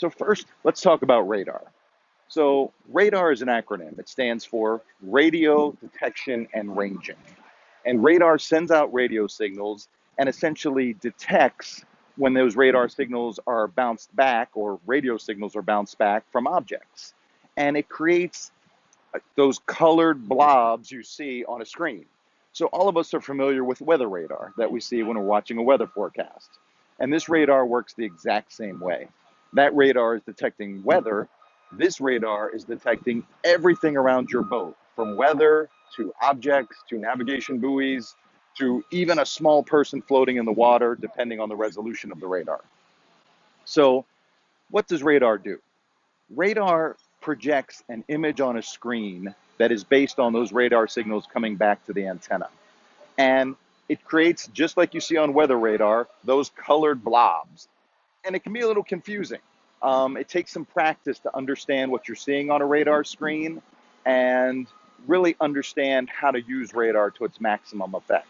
So first, let's talk about radar. So radar is an acronym. It stands for radio detection and ranging. And radar sends out radio signals and essentially detects when those radar signals are bounced back or radio signals are bounced back from objects. And it creates those colored blobs you see on a screen. So all of us are familiar with weather radar that we see when we're watching a weather forecast. And this radar works the exact same way. That radar is detecting weather. This radar is detecting everything around your boat, from weather to objects to navigation buoys to even a small person floating in the water, depending on the resolution of the radar. So what does radar do? Radar projects an image on a screen that is based on those radar signals coming back to the antenna. And it creates, just like you see on weather radar, those colored blobs. And it can be a little confusing. It takes some practice to understand what you're seeing on a radar screen and really understand how to use radar to its maximum effect.